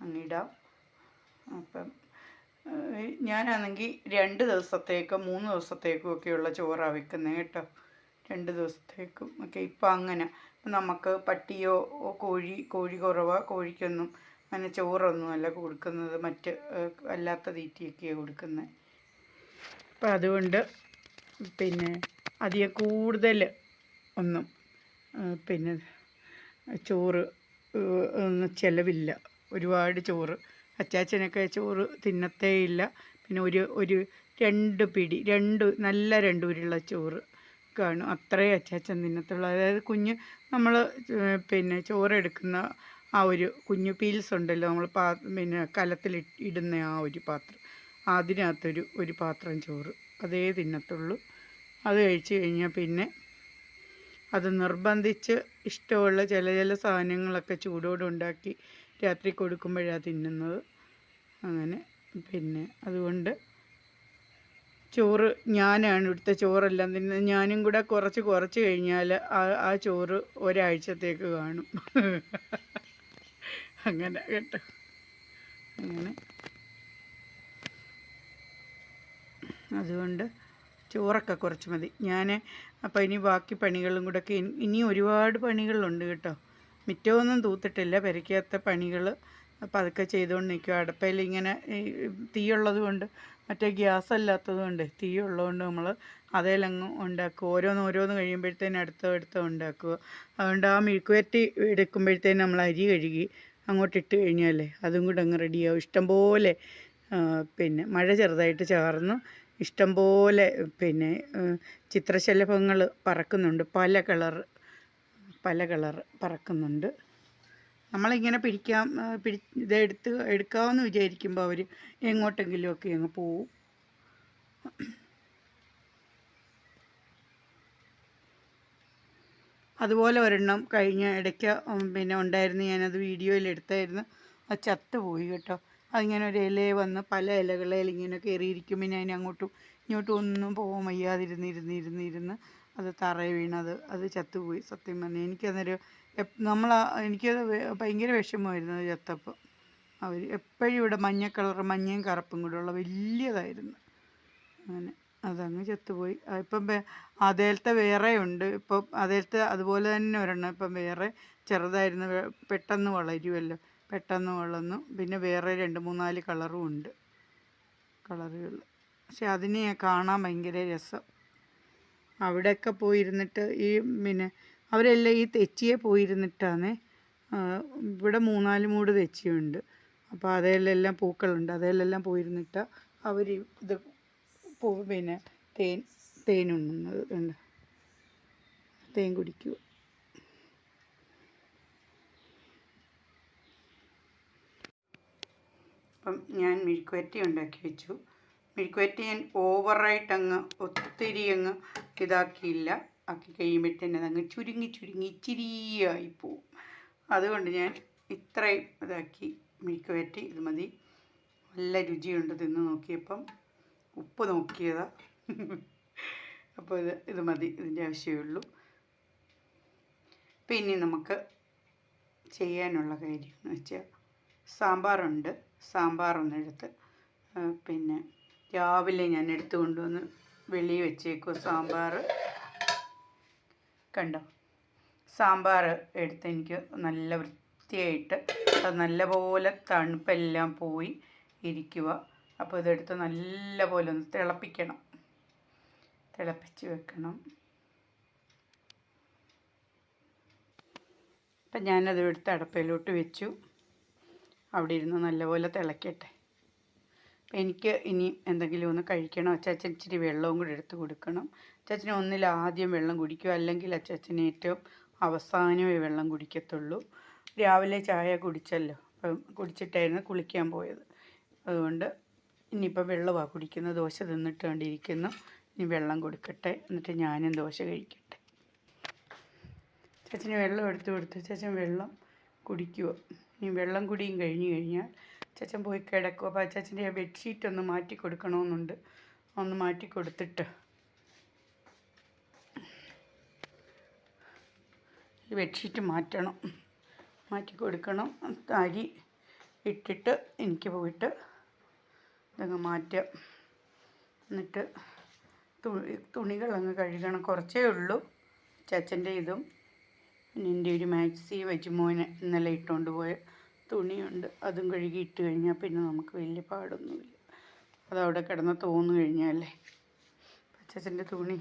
അങ്ങിടാം. അപ്പം ഞാനാണെങ്കിൽ 2 ദിവസത്തേക്കും 3 ദിവസത്തേക്കും ഒക്കെയുള്ള ചോറാണ് വെക്കുന്നത് കേട്ടോ. 2 ദിവസത്തേക്കും ഒക്കെ. ഇപ്പം അങ്ങനെ നമുക്ക് പട്ടിയോ കോഴി കുറവാണ്. കോഴിക്കൊന്നും അങ്ങനെ ചോറൊന്നുമല്ല കൊടുക്കുന്നത്, മറ്റ് അല്ലാത്ത തീറ്റയൊക്കെയാണ് കൊടുക്കുന്നത്. അപ്പം അതുകൊണ്ട് പിന്നെ അധികം കൂടുതൽ ഒന്നും പിന്നെ ചോറ് ഒന്നും ചിലവില്ല. ഒരുപാട് ചോറ് അച്ചാച്ചനൊക്കെ ചോറ് തിന്നത്തേയില്ല. പിന്നെ ഒരു 2 പിടി, നല്ല 2 ഉരുള ചോറ് കാണും, അത്രയും അച്ചാച്ചൻ തിന്നത്തുള്ളൂ. അതായത് നമ്മൾ പിന്നെ ചോറെടുക്കുന്ന ആ ഒരു കുഞ്ഞു പീൽസ് ഉണ്ടല്ലോ, നമ്മൾ പിന്നെ കലത്തിൽ ഇടുന്ന ആ ഒരു പാത്രം, അതിനകത്തൊരു പാത്രം ചോറ് അതേ തിന്നത്തുള്ളൂ. അത് കഴിച്ച് കഴിഞ്ഞാൽ പിന്നെ അത് നിർബന്ധിച്ച് ഇഷ്ടമുള്ള ചില സാധനങ്ങളൊക്കെ ചൂടോടെ ഉണ്ടാക്കി രാത്രി കൊടുക്കുമ്പോഴാണ് തിന്നുന്നത്. അങ്ങനെ പിന്നെ അതുകൊണ്ട് ചോറ് ഞാനാണ് ഇവിടുത്തെ ചോറെല്ലാം തിന്നുന്നത്. ഞാനും കൂടെ കുറച്ച് കഴിഞ്ഞാൽ ആ ചോറ് ഒരാഴ്ചത്തേക്ക് കാണും. അങ്ങനെ കേട്ടോ. അങ്ങനെ അതുകൊണ്ട് ചോറൊക്കെ കുറച്ച് മതി. അപ്പോൾ ഇനി ബാക്കി പണികളും കൂടെയൊക്കെ ഇനി ഒരുപാട് പണികളുണ്ട് കേട്ടോ. മിറ്റമൊന്നും തൂത്തിട്ടില്ല. പെരയ്ക്കകത്ത പണികൾ പതുക്കെ ചെയ്തുകൊണ്ട് നിൽക്കുക. അടുപ്പയിൽ ഇങ്ങനെ തീയുള്ളത് കൊണ്ട്, മറ്റേ ഗ്യാസ് അല്ലാത്തത് കൊണ്ട്, തീ ഉള്ളതുകൊണ്ട് നമ്മൾ അതേലങ്ങ് ഉണ്ടാക്കുക. ഓരോന്ന് കഴിയുമ്പോഴത്തേനും അടുത്ത ഉണ്ടാക്കുക. അതുകൊണ്ട് ആ മെഴുക്ക് വരട്ടി എടുക്കുമ്പോഴത്തേനും നമ്മൾ അരി കഴുകി അങ്ങോട്ടിട്ട് കഴിഞ്ഞാലേ അതും കൂടെ അങ്ങ് റെഡിയാവും. ഇഷ്ടംപോലെ പിന്നെ മഴ ചെറുതായിട്ട് ചാർന്നു. ഇഷ്ടംപോലെ പിന്നെ ചിത്രശലഭങ്ങൾ പറക്കുന്നുണ്ട്. പല കളർ പറക്കുന്നുണ്ട്. നമ്മളിങ്ങനെ എടുക്കാമെന്ന് വിചാരിക്കുമ്പോൾ അവർ എങ്ങോട്ടെങ്കിലുമൊക്കെ അങ്ങ് പോവും. അതുപോലെ ഒരെണ്ണം കഴിഞ്ഞ ഇടയ്ക്ക് പിന്നെ ഉണ്ടായിരുന്നു, ഞാനത് വീഡിയോയിൽ എടുത്തായിരുന്നു. അത് ചത്തുപോയി കേട്ടോ. അതിങ്ങനെ ഒരു ഇലയെ വന്ന് പല ഇലകളിൽ ഇങ്ങനെ കയറിയിരിക്കും. പിന്നെ അതിന് അങ്ങോട്ടും ഇങ്ങോട്ടും ഒന്നും പോകാൻ വയ്യാതിരുന്ന് അത് തറയിൽ വീണത് അത് ചത്തുപോയി. സത്യം പറഞ്ഞാൽ എനിക്കതൊരു എനിക്കത് ഭയങ്കര വിഷമമായിരുന്നു അത് ചത്തപ്പോൾ. അവർ എപ്പോഴും ഇവിടെ മഞ്ഞ കളർ, മഞ്ഞയും കറുപ്പും കൂടെ ഉള്ള വലിയതായിരുന്നു. അങ്ങനെ അതങ്ങ് ചത്തുപോയി. ഇപ്പം അതേലത്തെ വേറെ ഉണ്ട്. ഇപ്പം അതേലത്തെ അതുപോലെ തന്നെ ഒരെണ്ണം ഇപ്പം വേറെ ചെറുതായിരുന്നു, പെട്ടെന്ന് വളരുമല്ലോ, പെട്ടെന്ന് വളർന്നു. പിന്നെ വേറെ 2-3-4 കളറും ഉണ്ട്, കളറുകൾ. പക്ഷെ അതിനെ കാണാൻ ഭയങ്കര രസം. അവിടെയൊക്കെ പോയിരുന്നിട്ട് പിന്നെ അവരെല്ലാം ഈ തെച്ചിയെ പോയിരുന്നിട്ടാണ്. ഇവിടെ 3-4 മൂട് തെച്ചിയുണ്ട്. അപ്പോൾ അതേലെല്ലാം പൂക്കളുണ്ട്. അതേലെല്ലാം പോയിരുന്നിട്ട് അവർ ഇത് പിന്നെ തേൻ ഉണ്ണുന്നത് ഉണ്ട്, തേൻ കുടിക്കുക. അപ്പം ഞാൻ മെഴുക്കുവരട്ടി ഉണ്ടാക്കി വെച്ചു. മെഴുക്കുവരട്ടി ഞാൻ ഓവറായിട്ട് ഒത്തിരി ഇതാക്കിയില്ല. ആക്കി കഴിയുമ്പോഴത്തേന് അതങ്ങ് ചുരുങ്ങി ഇച്ചിരിയായി പോവും. അതുകൊണ്ട് ഞാൻ ഇത്രയും ഇതാക്കി മെഴുക്കുവരട്ടി. ഇത് മതി, നല്ല രുചിയുണ്ട്. തിന്ന് നോക്കിയപ്പം ഉപ്പ് നോക്കിയതാ. അപ്പോൾ ഇത് മതി, ഇതിൻ്റെ ആവശ്യമേ. പിന്നെ നമുക്ക് ചെയ്യാനുള്ള കാര്യം എന്ന് വെച്ചാൽ സാമ്പാറുണ്ട്. സാമ്പാറൊന്നെടുത്ത് പിന്നെ രാവിലെ ഞാൻ എടുത്തു കൊണ്ടുവന്ന് വെളിയിൽ വെച്ചേക്കും. സാമ്പാർ കണ്ടോ, സാമ്പാർ എടുത്ത് എനിക്ക് നല്ല വൃത്തിയായിട്ട് അത് നല്ലപോലെ തണുപ്പെല്ലാം പോയി ഇരിക്കുക. അപ്പോൾ ഇതെടുത്ത് നല്ലപോലെ ഒന്ന് തിളപ്പിച്ച് വെക്കണം. അപ്പം ഞാനത് എടുത്ത് അടപ്പയിലോട്ട് വെച്ചു. അവിടെ ഇരുന്ന് നല്ലപോലെ തിളക്കട്ടെ. അപ്പം എനിക്ക് ഇനി എന്തെങ്കിലും ഒന്ന് കഴിക്കണം. അച്ചാച്ചൻ ഇച്ചിരി വെള്ളവും കൂടി എടുത്ത് കൊടുക്കണം. അച്ചാച്ചന് ഒന്നിൽ ആദ്യം വെള്ളം കുടിക്കും, അല്ലെങ്കിൽ അച്ചാച്ചന് ഏറ്റവും അവസാനമേ വെള്ളം കുടിക്കത്തുള്ളൂ. രാവിലെ ചായ കുടിച്ചല്ലോ, അപ്പം കുടിച്ചിട്ടായിരുന്നു കുളിക്കാൻ പോയത്. അതുകൊണ്ട് ഇനിയിപ്പം വെള്ളമാണ് കുടിക്കുന്നത്. ദോശ തിന്നിട്ട് കണ്ടിരിക്കുന്നു. ഇനി വെള്ളം കൊടുക്കട്ടെ, എന്നിട്ട് ഞാനും ദോശ കഴിക്കട്ടെ. ചേച്ചന് വെള്ളം എടുത്ത് കൊടുത്ത് ചേച്ചൻ വെള്ളം കുടിക്കുക. ഇനി വെള്ളം കുടിയും കഴിഞ്ഞാൽ ചേച്ചൻ പോയി കിടക്കും. അപ്പോൾ ചേച്ചൻ്റെ ബെഡ്ഷീറ്റ് ഒന്ന് മാറ്റി കൊടുക്കണമെന്നുണ്ട്. ഒന്ന് മാറ്റി കൊടുത്തിട്ട് ഈ ബെഡ്ഷീറ്റ് മാറ്റി കൊടുക്കണം. അരി ഇട്ടിട്ട് എനിക്ക് പോയിട്ട് ഇതങ്ങ് മാറ്റാം. എന്നിട്ട് തുണികളങ്ങ് കഴുകണം. കുറച്ചേ ഉള്ളൂ. ചേച്ചൻ്റെ ഇതും പിന്നെ എൻ്റെ ഒരു മാക്സി വെച്ചുമോന് ഇന്നലെ ഇട്ടുകൊണ്ട് പോയ തുണിയുണ്ട്. അതും കഴുകി ഇട്ട് കഴിഞ്ഞാൽ പിന്നെ നമുക്ക് വലിയ പാടൊന്നുമില്ല. അതവിടെ കിടന്ന് തോന്നു കഴിഞ്ഞാലേ. ചേച്ചൻ്റെ തുണി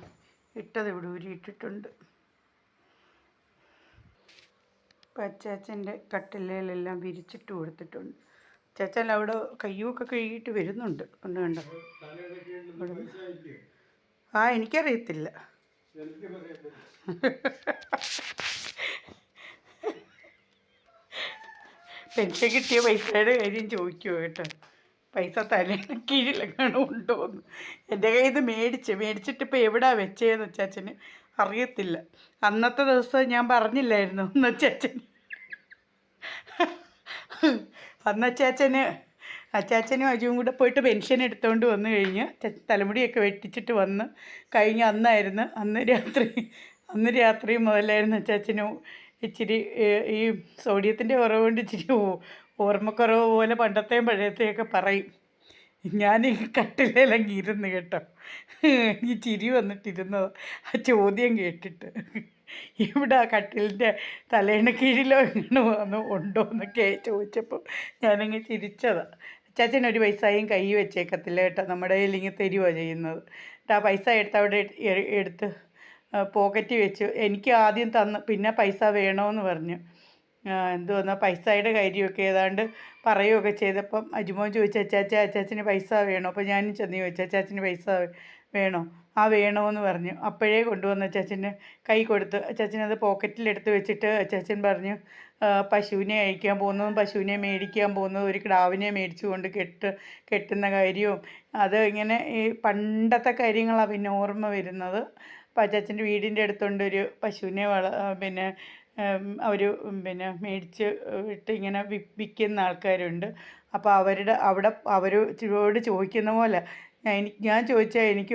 ഇട്ടത് ഇവിടെ ഊരിയിട്ടിട്ടുണ്ട്. അച്ചാച്ചൻ്റെ കട്ടിലേലെല്ലാം വിരിച്ചിട്ട് കൊടുത്തിട്ടുണ്ട്. ചേച്ചൻ അവിടെ കയ്യുമൊക്കെ കഴുകിയിട്ട് വരുന്നുണ്ട്. കണ്ടോ എനിക്കറിയത്തില്ല. പെൻഷൻ കിട്ടിയ പൈസയുടെ കാര്യം ചോദിക്കുമോ കേട്ടോ. പൈസ കീഴിലെങ്ങാനും ഉണ്ടോയെന്ന്. എൻ്റെ കയ്യിൽ നിന്ന് മേടിച്ചിട്ട് ഇപ്പോൾ എവിടെയാ വെച്ചതെന്ന് അച്ചാച്ചന് അറിയത്തില്ല. അന്നത്തെ ദിവസം ഞാൻ പറഞ്ഞില്ലായിരുന്നു അച്ചാച്ചനും അജുവും കൂടെ പോയിട്ട് പെൻഷൻ എടുത്തുകൊണ്ട് വന്നു കഴിഞ്ഞ് തലമുടിയൊക്കെ വെട്ടിച്ചിട്ട് വന്ന് കഴിഞ്ഞ് അന്ന് രാത്രി മുതലായിരുന്നു അച്ചാച്ചനും ഇച്ചിരി ഈ സോഡിയത്തിൻ്റെ കുറവ് കൊണ്ട് ഇച്ചിരി ഓർമ്മക്കുറവ് പോലെ പഴയത്തെയൊക്കെ പറയും. ഞാൻ ഈ കട്ടിലെല്ലാം ഇരുന്ന് കേട്ടോ, ഈ ചിരി വന്നിട്ടിരുന്നത് ആ ചോദ്യം കേട്ടിട്ട്. ഇവിടെ ആ കട്ടിലിൻ്റെ തലേണ കീഴിലോ എങ്ങനെ വന്നു ഉണ്ടോ എന്നൊക്കെ ചോദിച്ചപ്പോൾ ഞാനങ്ങ് ചിരിച്ചതാണ്. അച്ചാച്ചനൊരു പൈസയും കൈ വെച്ചേക്കത്തില്ല കേട്ടോ. നമ്മുടെ കയ്യിൽ ഇങ്ങനെ തരുവാണ് ചെയ്യുന്നത്. ആ പൈസ അവിടെ എടുത്ത് പോക്കറ്റിൽ വെച്ചു. എനിക്ക് ആദ്യം തന്ന് പിന്നെ പൈസ വേണമെന്ന് പറഞ്ഞു. എന്തുവന്നാൽ പൈസയുടെ കാര്യമൊക്കെ ഏതാണ്ട് പറയുകയൊക്കെ ചെയ്തപ്പം അജുമോൻ ചോദിച്ചു, അച്ചാച്ചന് പൈസ വേണോ? അപ്പോൾ ഞാനും ചെന്ന് ചോദിച്ചു, അച്ചാച്ചന് പൈസ വേണോ? വേണമെന്ന് പറഞ്ഞു. അപ്പോഴേ കൊണ്ടുവന്ന് അച്ചാച്ചന് കൈ കൊടുത്ത്. അച്ചാച്ചനത് പോക്കറ്റിലെടുത്ത് വെച്ചിട്ട് അച്ചാച്ചൻ പറഞ്ഞു, പശുവിനെ അഴിക്കാൻ പോകുന്നതും പശുവിനെ മേടിക്കാൻ പോകുന്നതും ഒരു കിടാവിനെ മേടിച്ചു കൊണ്ട് കെട്ടുന്ന കാര്യവും അത് ഇങ്ങനെ ഈ പണ്ടത്തെ കാര്യങ്ങളാണ് പിന്നെ ഓർമ്മ വരുന്നത്. അച്ചാച്ചൻ്റെ വീടിൻ്റെ അടുത്തുണ്ടൊരു പശുവിനെ പിന്നെ അവർ പിന്നെ മേടിച്ച് ഇട്ട് ഇങ്ങനെ വിൽക്കുന്ന ആൾക്കാരുണ്ട്. അപ്പോൾ അവിടെ അവരോട് ചോദിക്കുന്ന പോലെ ഞാൻ ചോദിച്ചാൽ എനിക്ക്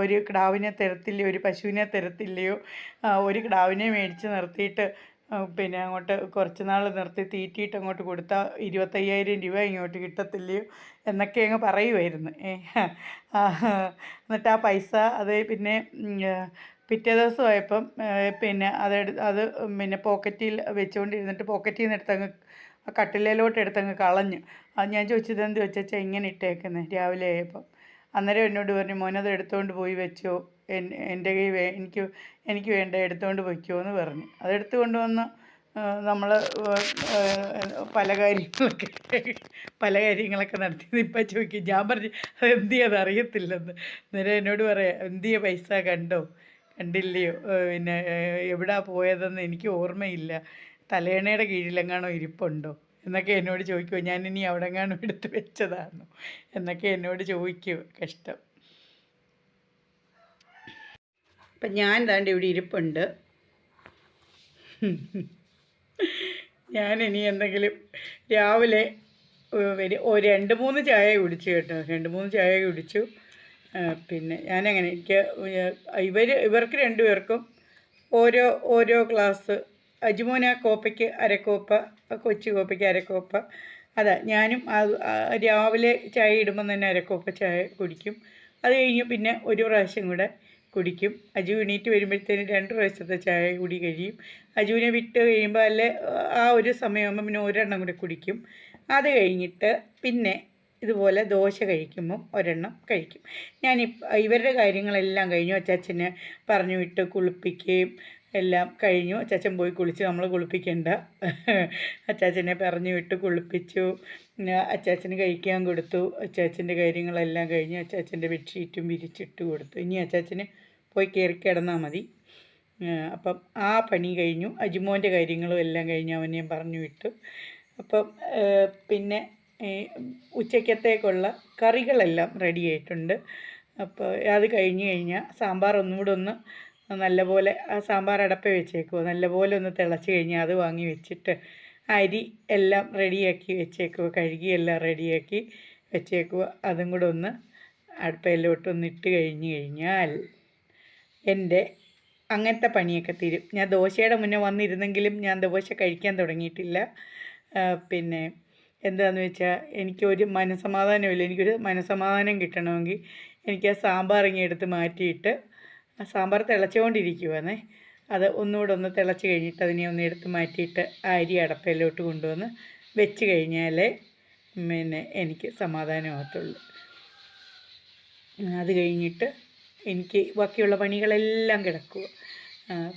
ഒരു കിടാവിനെ തരത്തില്ലയോ, ഒരു പശുവിനെ തരത്തില്ലയോ, ഒരു കിടാവിനെ മേടിച്ച് നിർത്തിയിട്ട് പിന്നെ അങ്ങോട്ട് കുറച്ച് നാൾ നിർത്തി തീറ്റിയിട്ട് അങ്ങോട്ട് കൊടുത്താൽ 25,000 രൂപ ഇങ്ങോട്ട് കിട്ടത്തില്ലയോ എന്നൊക്കെ അങ്ങ് പറയുമായിരുന്നു. എന്നിട്ട് ആ പൈസ അത് പിന്നെ പിറ്റേ ദിവസമായപ്പം പിന്നെ അത് പിന്നെ പോക്കറ്റിൽ വെച്ചുകൊണ്ടിരുന്നിട്ട് പോക്കറ്റിൽ നിന്ന് എടുത്തങ്ങ് കട്ടിലേലോട്ട് എടുത്തങ്ങ് കളഞ്ഞു. അത് ഞാൻ ചോദിച്ചത് എന്ത് വെച്ചാൽ ഇങ്ങനെ ഇട്ടേക്കുന്നത് രാവിലെ ആയപ്പം. അന്നേരം എന്നോട് പറഞ്ഞു, മോനത് എടുത്തുകൊണ്ട് പോയി വെച്ചോ, എൻ്റെ കൈ എനിക്ക് വേണ്ട എടുത്തുകൊണ്ട് വയ്ക്കുമോ എന്ന് പറഞ്ഞു. അതെടുത്ത് കൊണ്ടുവന്ന് നമ്മൾ പല കാര്യങ്ങളൊക്കെ നടത്തിയത് ഇപ്പം ചോദിക്കും. ഞാൻ പറഞ്ഞു അത് എന്തിയത് അറിയത്തില്ലെന്ന്. അന്നേരം എന്നോട് പറയാം, എന്തിയ പൈസ കണ്ടില്ലയോ, പിന്നെ എവിടാ പോയതെന്ന് എനിക്ക് ഓർമ്മയില്ല, തലയണയുടെ കീഴിലെങ്ങാണോ ഇരിപ്പുണ്ടോ എന്നൊക്കെ എന്നോട് ചോദിക്കുമോ, ഞാനിനി അവിടെ എങ്ങാനും എടുത്ത് വെച്ചതാണോ എന്നൊക്കെ എന്നോട് ചോദിക്കുമോ. കഷ്ടം. അപ്പം ഞാൻ ദാണ്ട് ഇവിടെ ഇരിപ്പുണ്ട്. ഞാനിനി എന്തെങ്കിലും രാവിലെ 2-3 ചായ കുടിച്ചു കേട്ടോ, 2-3 ചായ കുടിച്ചു. പിന്നെ ഞാനങ്ങനെ ഇവർക്ക് 2 പേർക്കും ഓരോ ഗ്ലാസ്. അജുമോന് ആ കോപ്പയ്ക്ക് അരക്കോപ്പ, കൊച്ചു കോപ്പയ്ക്ക് അരക്കോപ്പ. അതാ ഞാനും രാവിലെ ചായ ഇടുമ്പം തന്നെ അരക്കോപ്പ ചായ കുടിക്കും. അത് കഴിഞ്ഞ് പിന്നെ ഒരു പ്രാവശ്യം കൂടെ കുടിക്കും. അജു എണീറ്റ് വരുമ്പോഴത്തേന് 2 പ്രാവശ്യത്തെ ചായ കുടി കഴിയും. അജുവിനെ വിട്ട് കഴിയുമ്പോൾ ആ ഒരു സമയമാകുമ്പോൾ പിന്നെ ഒരെണ്ണം കൂടെ കുടിക്കും. അത് കഴിഞ്ഞിട്ട് പിന്നെ ഇതുപോലെ ദോശ കഴിക്കുമ്പം ഒരെണ്ണം കഴിക്കും. ഇവരുടെ കാര്യങ്ങളെല്ലാം കഴിഞ്ഞു. അച്ചാച്ചനെ പറഞ്ഞു വിട്ട് കുളിപ്പിക്കുകയും എല്ലാം കഴിഞ്ഞു. അച്ചാച്ചൻ പോയി കുളിച്ച്, നമ്മൾ കുളിപ്പിക്കേണ്ട. അച്ചാച്ചനെ പറഞ്ഞു വിട്ട് കുളിപ്പിച്ചു. അച്ചാച്ചന് കഴിക്കാൻ കൊടുത്തു. അച്ചാച്ചൻ്റെ കാര്യങ്ങളെല്ലാം കഴിഞ്ഞു. അച്ചാച്ചൻ്റെ ബെഡ്ഷീറ്റും വിരിച്ചിട്ട് കൊടുത്തു. ഇനി അച്ചാച്ചന് പോയി കയറി കിടന്നാൽ മതി. അപ്പം ആ പണി കഴിഞ്ഞു. അജുമോൻ്റെ കാര്യങ്ങളും എല്ലാം കഴിഞ്ഞു. അവനെ പറഞ്ഞു വിട്ടു. അപ്പം പിന്നെ ഉച്ചക്കത്തേക്കുള്ള കറികളെല്ലാം റെഡി ആയിട്ടുണ്ട്. അപ്പോൾ അത് കഴിഞ്ഞ് കഴിഞ്ഞാൽ സാമ്പാർ ഒന്നുകൂടെ ഒന്ന് നല്ലപോലെ, ആ സാമ്പാർ അടപ്പേ വെച്ചേക്കുമോ, നല്ലപോലെ ഒന്ന് തിളച്ച് കഴിഞ്ഞാൽ അത് വാങ്ങി വെച്ചിട്ട് അരി എല്ലാം റെഡിയാക്കി വെച്ചേക്കുക, കഴുകിയെല്ലാം റെഡിയാക്കി വെച്ചേക്കുക. അതും കൂടെ ഒന്ന് അടുപ്പയിലോട്ടൊന്ന് ഇട്ട് കഴിഞ്ഞാൽ എൻ്റെ അങ്ങനത്തെ പണിയൊക്കെ തീരും. ഞാൻ ദോശയുടെ മുന്നേ വന്നിരുന്നെങ്കിലും ഞാൻ ദോശ കഴിക്കാൻ തുടങ്ങിയിട്ടില്ല. പിന്നെ എന്താണെന്ന് വെച്ചാൽ എനിക്കൊരു മനസമാധാനമില്ല. എനിക്കൊരു മനസമാധാനം കിട്ടണമെങ്കിൽ എനിക്ക് ആ സാമ്പാർ ഇങ്ങനെ എടുത്ത് മാറ്റിയിട്ട്, ആ സാമ്പാർ തിളച്ചുകൊണ്ടിരിക്കുവാണേ, അത് ഒന്നുകൂടെ ഒന്ന് തിളച്ച് കഴിഞ്ഞിട്ട് അതിനെ ഒന്ന് എടുത്ത് മാറ്റിയിട്ട് ആ അരി അടപ്പയിലോട്ട് കൊണ്ടുവന്ന് വെച്ച് കഴിഞ്ഞാലേ പിന്നെ എനിക്ക് സമാധാനമാകത്തുള്ളൂ. അത് കഴിഞ്ഞിട്ട് എനിക്ക് ബാക്കിയുള്ള പണികളെല്ലാം കിടക്കുക.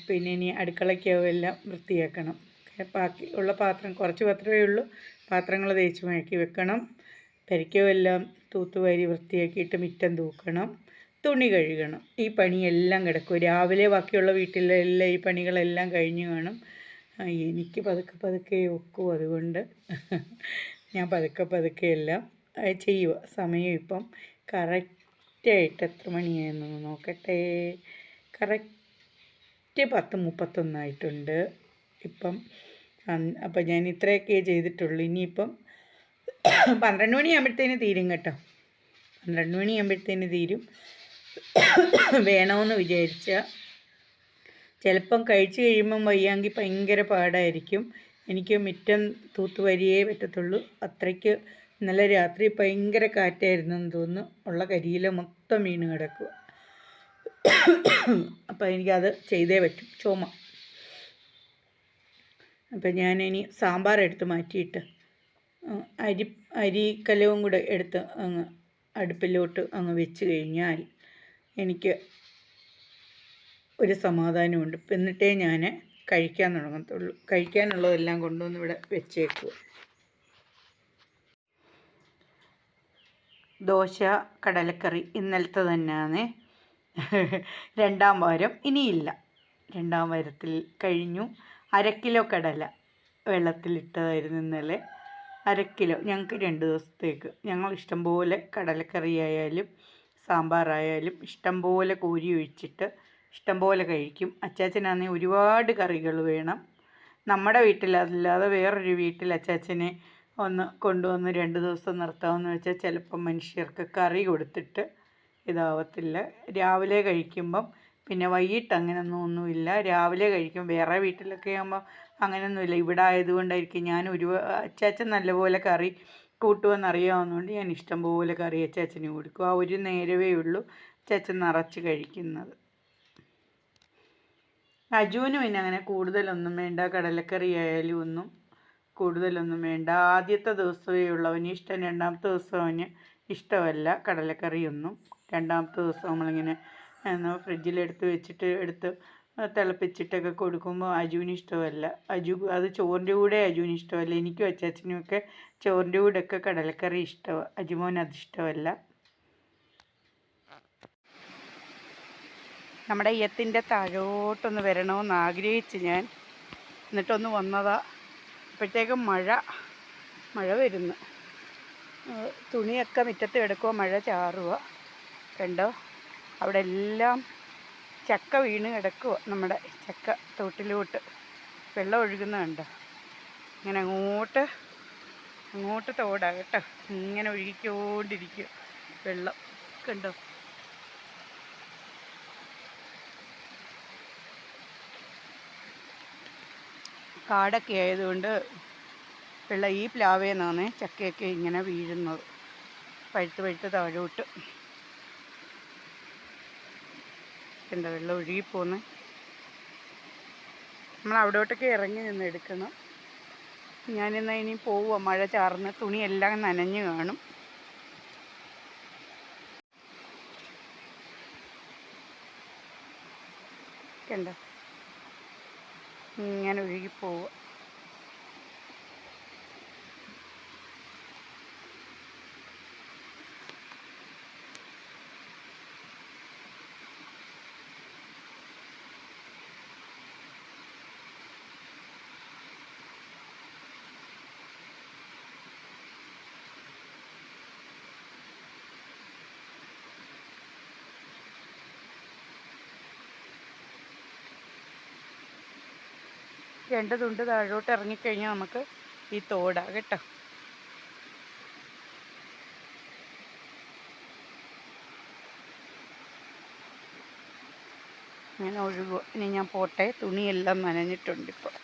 പിന്നെ ഇനി അടുക്കളയ്ക്കെല്ലാം വൃത്തിയാക്കണം. ബാക്കിയുള്ള കുറച്ച് പാത്രമേ ഉള്ളൂ. പാത്രങ്ങൾ തേച്ച് മയക്കി വെക്കണം. പരിക്കവെല്ലാം തൂത്തുവാരി വൃത്തിയാക്കിയിട്ട് മുറ്റം തൂക്കണം, തുണി കഴുകണം. ഈ പണിയെല്ലാം കിടക്കും. രാവിലെ ബാക്കിയുള്ള വീട്ടിലെല്ലാം ഈ പണികളെല്ലാം കഴിഞ്ഞ് കാണും. എനിക്ക് പതുക്കെ ഒക്കൂ. അതുകൊണ്ട് ഞാൻ പതുക്കെ എല്ലാം ചെയ്യുക. സമയം ഇപ്പം കറക്റ്റായിട്ട് എത്ര മണിയായെന്നൊന്ന് നോക്കട്ടെ. കറക്റ്റ് 10:31 ഇപ്പം. അപ്പം ഞാൻ ഇത്രയൊക്കെ ചെയ്തിട്ടുള്ളൂ. ഇനിയിപ്പം 12 മണിയാകുമ്പോഴത്തേന് തീരും കേട്ടോ. 12 മണിയാകുമ്പോഴത്തേന് തീരും. വേണമെന്ന് വിചാരിച്ചാൽ ചിലപ്പം കഴിച്ച് കഴിയുമ്പം വയ്യാങ്കിൽ ഭയങ്കര പാടായിരിക്കും. എനിക്ക് മുറ്റം തൂത്തുവാരിയേ പറ്റത്തുള്ളൂ. അത്രയ്ക്ക് ഇന്നലെ രാത്രി ഭയങ്കര കാറ്റായിരുന്നെന്ന് തോന്നുന്നു. ഉള്ള കരിയില മൊത്തം വീണ് കിടക്കുക. അപ്പം എനിക്കത് ചെയ്തേ പറ്റും, ചുമ. അപ്പം ഞാനിനി സാമ്പാർ എടുത്ത് മാറ്റിയിട്ട് അരിക്കലവും കൂടെ എടുത്ത് അങ്ങ് അടുപ്പിലോട്ട് അങ്ങ് വെച്ച് കഴിഞ്ഞാൽ എനിക്ക് ഒരു സമാധാനമുണ്ട്. എന്നിട്ടേ ഞാൻ കഴിക്കാൻ തുടങ്ങത്തുള്ളൂ. കഴിക്കാനുള്ളതെല്ലാം കൊണ്ടുവന്ന് ഇവിടെ വെച്ചേക്കുക. ദോശ കടലക്കറി ഇന്നലത്തെ തന്നെയാണ്. 2ാം വാരം ഇനിയില്ല. 2ാം വാരത്തിൽ കഴിഞ്ഞു. 1/2 കിലോ കടല വെള്ളത്തിലിട്ടതായിരുന്നു ഇന്നലെ. 1/2 കിലോ ഞങ്ങൾക്ക് 2 ദിവസത്തേക്ക്. ഞങ്ങൾ ഇഷ്ടംപോലെ കടലക്കറി ആയാലും സാമ്പാറായാലും ഇഷ്ടംപോലെ കോരി ഒഴിച്ചിട്ട് ഇഷ്ടംപോലെ കഴിക്കും. അച്ചാച്ചനാണെങ്കിൽ ഒരുപാട് കറികൾ വേണം. നമ്മുടെ വീട്ടിലല്ലാതെ വേറൊരു വീട്ടിൽ അച്ചാച്ചനെ ഒന്ന് കൊണ്ടുവന്ന് 2 ദിവസം നിർത്താമെന്ന് വെച്ചാൽ ചിലപ്പം മനുഷ്യർക്ക് കറി കൊടുത്തിട്ട് ഇതാവത്തില്ല. രാവിലെ കഴിക്കുമ്പം പിന്നെ വൈകിട്ട് അങ്ങനെയൊന്നും ഒന്നുമില്ല. രാവിലെ കഴിക്കും. വേറെ വീട്ടിലൊക്കെ ആകുമ്പോൾ അങ്ങനെയൊന്നുമില്ല. ഇവിടെ ആയതുകൊണ്ടായിരിക്കും ഞാൻ അച്ചാച്ചൻ നല്ലപോലെ കറി കൂട്ടുമെന്നറിയാവുന്നതുകൊണ്ട് ഞാൻ ഇഷ്ടംപോലെ കറി അച്ചാച്ചന് കൊടുക്കും. ആ ഒരു നേരമേ ഉള്ളൂ അച്ചാച്ചൻ നിറച്ച് കഴിക്കുന്നത്. അജുവിന് പിന്നെ അങ്ങനെ കൂടുതലൊന്നും വേണ്ട. കടലക്കറി ആയാലും ഒന്നും കൂടുതലൊന്നും വേണ്ട. ആദ്യത്തെ ദിവസമേ ഉള്ളൂ അവന് ഇഷ്ടം. രണ്ടാമത്തെ ദിവസം അവന് ഇഷ്ടമല്ല കടലക്കറിയൊന്നും. രണ്ടാമത്തെ ദിവസം നമ്മളിങ്ങനെ ഫ്രിഡ്ജിലെടുത്ത് വെച്ചിട്ട് തിളപ്പിച്ചിട്ടൊക്കെ കൊടുക്കുമ്പോൾ അജുവിന് ഇഷ്ടമല്ല. അത് ചോറിൻ്റെ കൂടെ അജുവിന് ഇഷ്ടമല്ല. എനിക്കും അച്ചാച്ചനുമൊക്കെ ചോറിൻ്റെ കൂടെയൊക്കെ കടലക്കറി ഇഷ്ടമാണ്. അജുമോൻ അതിഷ്ടമല്ല. നമ്മുടെ ഈയത്തിൻ്റെ താഴോട്ടൊന്ന് വരണമെന്ന് ആഗ്രഹിച്ച് ഞാൻ എന്നിട്ടൊന്ന് വന്നതാ. അപ്പോഴത്തേക്കും മഴ വരുന്നു. തുണിയൊക്കെ മുറ്റത്ത് കിടക്കുക, മഴ ചാറുക. കണ്ടോ, അവിടെ എല്ലാം ചക്ക വീണ് കിടക്കുക. നമ്മുടെ ചക്ക തോട്ടിലോട്ട് വെള്ളം ഒഴുകുന്ന കണ്ടോ. ഇങ്ങനെ അങ്ങോട്ട് തോടാ കേട്ടോ. ഇങ്ങനെ ഒഴുകിക്കൊണ്ടിരിക്കുക വെള്ളം കണ്ടോ. കാടൊക്കെ ആയതുകൊണ്ട് വെള്ളം ഈ പ്ലാവേന്നാണ് ചക്കയൊക്കെ ഇങ്ങനെ വീഴുന്നത്, പഴുത്ത് താഴോട്ട്. എന്താ വെള്ളം ഒഴുകിപ്പോന്ന്. നമ്മൾ അവിടോട്ടൊക്കെ ഇറങ്ങി നിന്ന് എടുക്കണം. ഞാനിന്ന് ഇനി പോവുക. മഴ ചാർന്ന് തുണിയെല്ലാം നനഞ്ഞു കാണും. കണ്ടോ, ഇങ്ങനെ ഒഴുകിപ്പോവുക. രണ്ട് തുണ്ട് താഴോട്ട് ഇറങ്ങിക്കഴിഞ്ഞാൽ നമുക്ക് ഈ തോടാ കേട്ടോ. ഇങ്ങനെ ഒഴുകുക. ഇനി ഞാൻ പോട്ടെ, തുണിയെല്ലാം നനഞ്ഞിട്ടുണ്ട്. ഇപ്പോൾ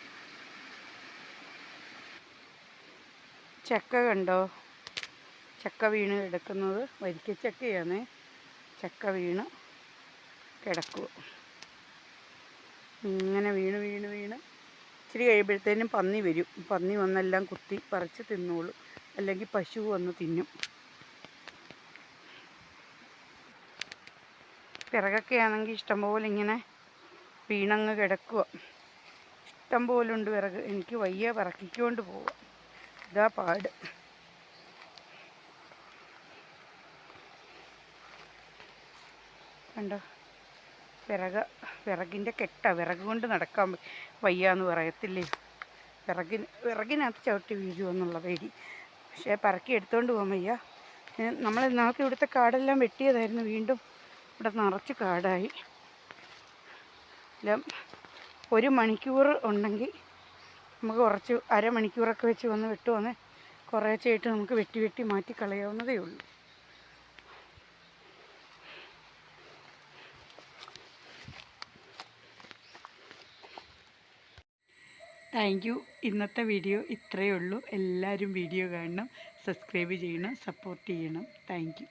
ചക്ക കണ്ടോ, ചക്ക വീണ് കിടക്കുന്നത്. വരിക്കച്ചക്കയാണ്. ചക്ക വീണ് കിടക്കുക. ഇങ്ങനെ വീണ് ഇച്ചിരി കഴിയുമ്പോഴത്തേനും പന്നി വരും. പന്നി വന്നെല്ലാം കുത്തി പറിച്ച് തിന്നോളൂ, അല്ലെങ്കിൽ പശു വന്ന് തിന്നും. വിറകൊക്കെ ആണെങ്കിൽ ഇഷ്ടംപോലെ ഇങ്ങനെ വീണങ്ങ് കിടക്കുക. ഇഷ്ടംപോലുണ്ട് വിറക്. എനിക്ക് വയ്യ, പറക്കിക്കൊണ്ട് പോവുക. ഇതാ പാട്. കണ്ടോ, വിറകിൻ്റെ കെട്ട. വിറക് കൊണ്ട് നടക്കാൻ വയ്യാന്ന് പറയത്തില്ലേ. വിറകിനകത്ത് ചവിട്ടി വീഴുമെന്നുള്ള പേടി. പക്ഷേ പറക്കി എടുത്തുകൊണ്ട് പോകാൻ വയ്യ. നമുക്ക് ഇവിടുത്തെ കാടെല്ലാം വെട്ടിയതായിരുന്നു. വീണ്ടും ഇവിടെ നിറച്ച് കാടായി. എല്ലാം 1 മണിക്കൂർ ഉണ്ടെങ്കിൽ നമുക്ക് കുറച്ച് അരമണിക്കൂറൊക്കെ വെച്ച് വന്ന് വെട്ടുവന്ന് കുറേശ്ശെയായിട്ട് നമുക്ക് വെട്ടി മാറ്റി കളയാവുന്നതേ ഉള്ളൂ. Thank you. ഇന്നത്തെ വീഡിയോ ഇത്രയേ ഉള്ളൂ. എല്ലാവരും വീഡിയോ കാണണം, സബ്സ്ക്രൈബ് ചെയ്യണം, സപ്പോർട്ട് ചെയ്യണം. Thank you.